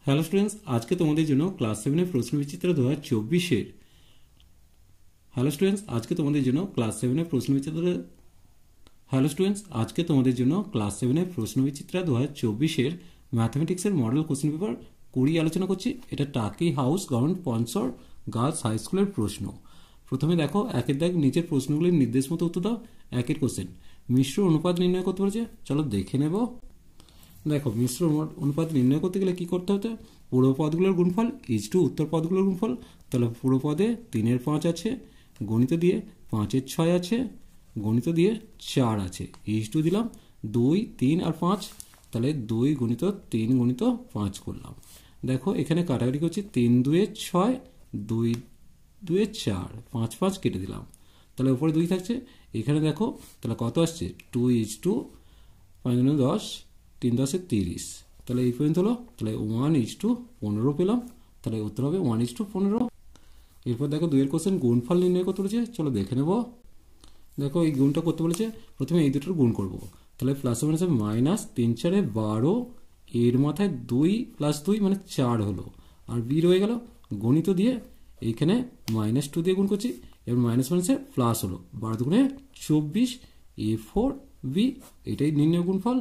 Hello students, আজকে তোমাদের জন্য ক্লাস 7 এর প্রশ্নবিচিত্র 2024 এর হ্যালো স্টুডেন্টস আজকে তোমাদের জন্য ক্লাস 7 এর প্রশ্নবিচিত্র হ্যালো স্টুডেন্টস আজকে তোমাদের জন্য ক্লাস 7 এর প্রশ্নবিচিত্র 2024 এর ম্যাথমেটিক্সের মডেল কোশ্চেন পেপার 20 আলোচনা করছি। এটা Taki house government sponsor girls high স্কুলের প্রশ্ন। প্রথমে দেখো একের দাগ নিচের প্রশ্নগুলির নির্দেশ মতো উত্তর দাও। একের কোশ্চেন, মিশ্র অনুপাত নির্ণয় করতে বলেছে, চলো দেখে নেব। দেখো মিশ্র অনুপাত নির্ণয় করতে গেলে কি করতে হতো, পুরো পদগুলোর গুণফল ইজ টু উত্তর পদগুলোর গুণফল। তাহলে পুরো পদে 3-এর 5 আছে, গণিত দিয়ে 5-এর 6 আছে, গণিত দিয়ে 4 আছে, ইজ টু দিলাম 2, 3 আর 5। তাহলে 2 গুণিত 3 গুণিত 5 করলাম। দেখো এখানে কাটাকাটি করছি, 3 2 6, 2 2 4, 5 5 কেটে দিলাম। তাহলে উপরে 2 থাকছে, এখানে দেখো তাহলে কত আসছে, 2 ইজ টু 5 10, 3 10 30। তাহলে এই পর্যন্ত হলো। তাহলে 1 ইজ টু 15 পেলাম। তাহলে উত্তর হবে 1 ইজ টু 15। এরপর দেখো 2-এর কোশ্চেন, গুণফল নির্ণয় করতে বলেছে, চলো দেখে নেব। দেখো এই গুণটা করতে বলেছে, প্রথমে এই দুটোর গুণ করব। তাহলে প্লাস মাইনাস মাইনাস 3 4 12, এর মাথায় 2 প্লাস 2 মানে 4 হলো, আর বি রয়ে গেল। গণিত দিয়ে এইখানে -2 দিয়ে গুণ করছি, এবার মাইনাস মাইনাসে প্লাস হলো, 12 দুগুণে 24, A4 বি, এটাই নির্ণয় গুণফল।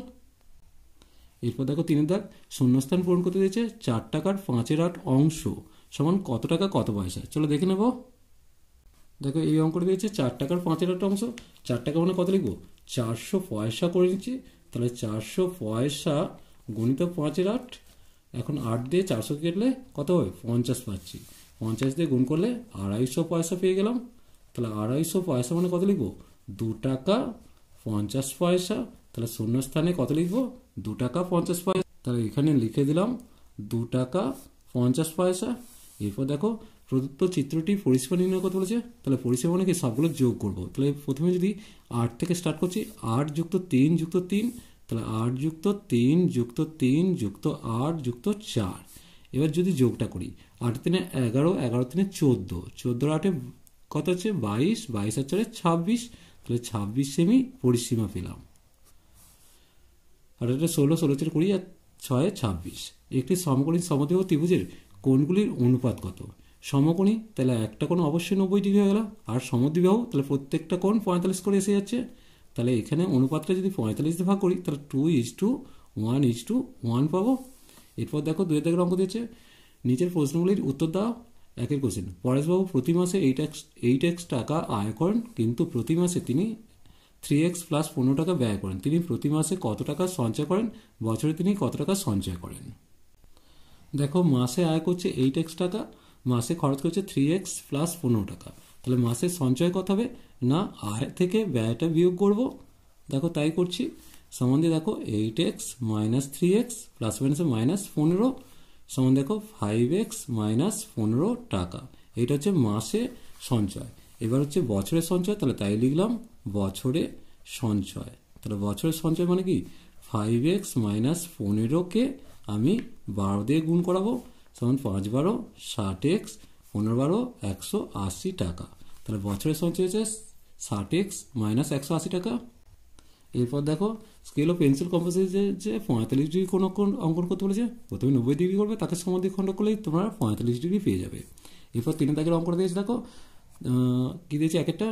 এরপর দেখো 3-এর দাগ, শূন্যস্থান পূরণ করতে দিয়েছে 4 টাকার 5-এর 8 অংশ সমান কত টাকা কত পয়সা, চলো দেখে নেব। দেখো এই অঙ্কটা দিয়েছে 4 টাকার 5-এর 8 অংশ। 4 টাকা মানে কত লিখবো, 400 পয়সা করে নিচ্ছি। তাহলে 400 পয়সা গণিত 5-এর 8। এখন 8 দিয়ে 400 কেটলে কত হয়, 50 পাচ্ছি। 50 দিয়ে গুণ করলে 250 পয়সা পেয়ে গেলাম। তাহলে 250 পয়সা মানে কত লিখবো, 2 টাকা 50 পয়সা। তাহলে শূন্য স্থানে কত লিখবো, 2 টাকা 50 পয়সা। তাহলে এখানে লিখে দিলাম 2 টাকা 50 পয়সা। এরপর দেখো প্রদত্ত চিত্রটি পরিসীমা নির্ণয় করতে বলেছে। তাহলে পরিসীমা মানে কি, সবগুলো যোগ করবো। তাহলে প্রথমে যদি 8 থেকে স্টার্ট করছি, 8 যুক্ত 3 যুক্ত 3, তাহলে 8 যুক্ত 3 যুক্ত 3 যুক্ত 8 যুক্ত 4। এবার যদি যোগটা করি, 8 3 11, 11 3 14, 14 8 কত হচ্ছে 22, 22 আর 4 26। তাহলে 26 সেমি পরিসীমা পেলাম। আর এটা 16, 16 4 20 আর 6 26। একটি সমকোণী সমদ্বিবাহু ত্রিভুজের কোণগুলির অনুপাত কত। সমকোণী তাহলে একটা কোণ অবশ্যই 90 ডিগ্রি হয়ে গেল, আর সমদ্বিবাহু তাহলে প্রত্যেকটা কোণ 45 করে এসে যাচ্ছে। তাহলে এখানে অনুপাতটা যদি 45 দিয়ে ভাগ করি, তাহলে 2 ইজ টু 1 ইজ টু 1 পাবো। এরপর দেখো 2-এর দাগের অঙ্ক দিয়েছে, নিচের প্রশ্নগুলির উত্তর দাও। একের কোশ্চেন, পরেশবাবু প্রতি মাসে 8x টাকা আয় করেন, কিন্তু প্রতি মাসে তিনি 3x প্লাস 15 টাকা ব্যয় করেন। তিনি প্রতি মাসে কত টাকা সঞ্চয় করেন, বছরে তিনি কত টাকা সঞ্চয় করেন। দেখো মাসে আয় করছে 8x টাকা, মাসে খরচ করছে 3x প্লাস 15 টাকা। তাহলে মাসে সঞ্চয় কত হবে, না আয় থেকে ব্যয়টা বিয়োগ করব। দেখো তাই করছি। সমান দিয়ে দেখো 8x minus 3x plus minus 15 সমান দেখো 5x মাইনাস 15 টাকা। এইটা হচ্ছে মাসে সঞ্চয়। এবার হচ্ছে বছরের সঞ্চয়, তাহলে তাই লিখলাম বছরে সঞ্চয়। তাহলে বছরের সঞ্চয় মানে কি, 5x মাইনাস 15কে আমি 12 দিয়ে গুণ করাবো, সমান 5 12 60x, 15 12 180 টাকা। তাহলে বছরের সঞ্চয় হচ্ছে 60x মাইনাস 180 টাকা। এরপর দেখো স্কেল ও পেন্সিল কম্পোজিটে যে 45 ডিগ্রি কোণ অঙ্কন করতে বলেছে, প্রথমে 90 ডিগ্রি করবে, তাকে সমদ্বিখণ্ড করলেই তোমরা 45 ডিগ্রি পেয়ে যাবে। এরপর 3-এর দাগের অঙ্কটা দিয়েছে, দেখো কি দিয়েছে, এক একটা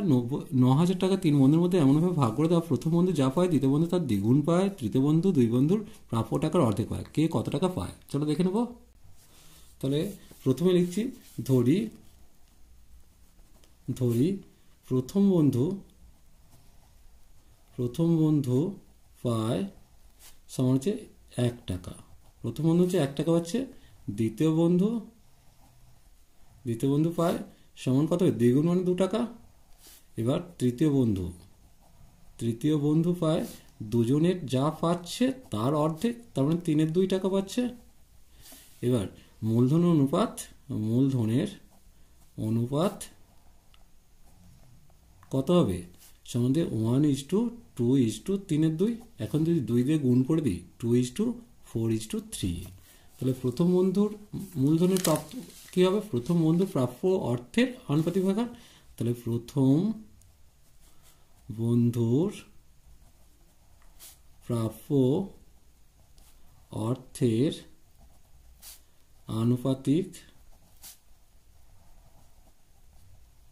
9,000 টাকা 3 বন্ধুর মধ্যে এমনভাবে ভাগ করে দেওয়া, প্রথম বন্ধু যা পায় দ্বিতীয় বন্ধু তার দ্বিগুণ পায়, তৃতীয় বন্ধু 2 বন্ধুর প্রাপ্য টাকার অর্ধেক পায়, কে কত টাকা পায়, চলো দেখে নেব। তাহলে প্রথমে লিখছি, ধরি প্রথম বন্ধু পায় সমান হচ্ছে 1 টাকা। প্রথম বন্ধু হচ্ছে 1 টাকা পাচ্ছে, দ্বিতীয় বন্ধু পায় সমান কত, দ্বিগুণ মানে 2 টাকা। এবার তৃতীয় বন্ধু পায় দুজনের যা পাচ্ছে তার অর্ধেক, তার মানে 3-এর 2 টাকা পাচ্ছে। এবার মূলধনের অনুপাত কত হবে, সম্বন্ধে 1 ইজ টু 2 ইজ টু 3-এর 2। এখন যদি 2 দিয়ে গুণ করে দিই, 2 ইজ টু 4 ইজ টু 3। তাহলে প্রথম বন্ধুর মূলধনের প্রাপ্য কি হবে, প্রথম বন্ধুর প্রাপ্য অর্থের আনুপাতিক ভাগাকার। তাহলে প্রথম বন্ধুর প্রাপ্য অর্থের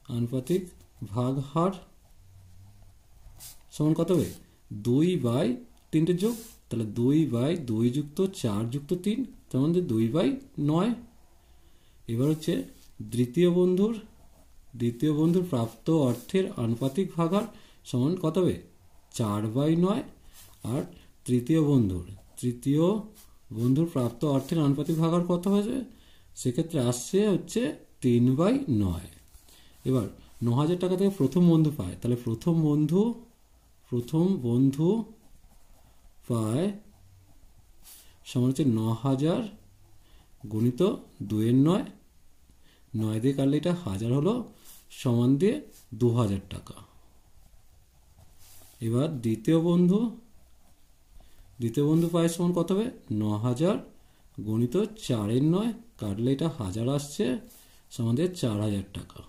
আনুপাতিক ভাগ হার সমান কত হবে 2/3 যোগ, তাহলে 2/2 যুক্ত 4 যুক্ত 3 তেমন 2/9। এবার হচ্ছে দ্বিতীয় বন্ধুর প্রাপ্ত অর্থের আনুপাতিক ভাগাহার সমান কত হবে 4/9। আর তৃতীয় বন্ধুর প্রাপ্ত অর্থের আনুপাতিক ভাগাহার কত হয়েছে, সেক্ষেত্রে আসছে হচ্ছে 3/9। এবার 9,000 টাকা থেকে প্রথম বন্ধু পায়, তাহলে প্রথম বন্ধু পায় সমান হচ্ছে 9,000 গুণিত 2/9, 9 দিয়ে কাটলে এটা 1000 হলো, সমান দিয়ে 2,000 টাকা। এবার দ্বিতীয় বন্ধু পায় সমান কত হবে 9,000 গুণিত 4/9, কাটলে এটা 1000 আসছে, সমান দিয়ে 4,000 টাকা।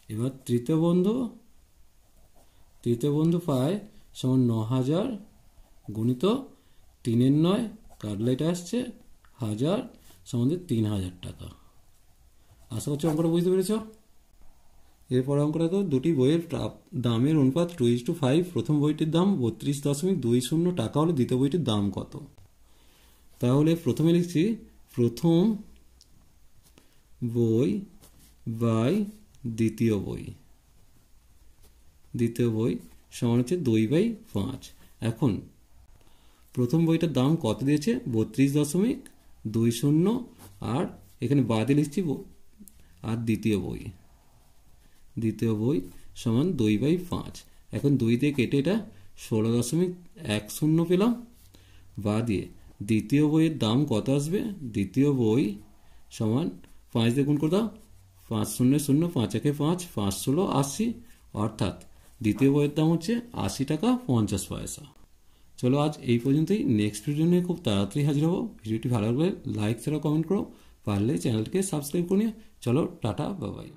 এবার তৃতীয় বন্ধু পায় সমান 9,000 গুণিত 3/9, কাটলে এটা আসছে 1000, সমান দিয়ে 3,000 টাকা। আশা করছি অঙ্কটা বুঝতে পেরেছ। এরপর অঙ্কটা তো দুটি বইয়ের দামের অনুপাত 2:5। প্রথম বইটির দাম 32.20 টাকা হলে দ্বিতীয় বইটির দাম কত। তাহলে প্রথমে লিখছি প্রথম বই বাই দ্বিতীয় বই সমান হচ্ছে 2/5। এখন প্রথম বইটার দাম কত দিয়েছে 32.20, আর এখানে বাদে লিখছি আর দ্বিতীয় বই সমান 2/5। এখন 2 দিয়ে কেটে এটা 16.10 পেলাম, বা দিয়ে দ্বিতীয় বইয়ের দাম কত আসবে, দ্বিতীয় বই সমান 5 দিয়ে গুণ করে দাও, 5 0 0, 5 1 5, 5 16 80, অর্থাৎ দ্বিতীয় বইয়ের দাম হচ্ছে 80 টাকা 50 পয়সা। চলো আজ এই পর্যন্তই, নেক্সট ভিডিও নিয়ে খুব তাড়াতাড়ি হাজির হবো। ভিডিওটি ভালো লাগলে লাইক ছাড়া কমেন্ট করো, পারলে চ্যানেলটিকে সাবস্ক্রাইব করে নিও। চলো টাটা, বাই বাই।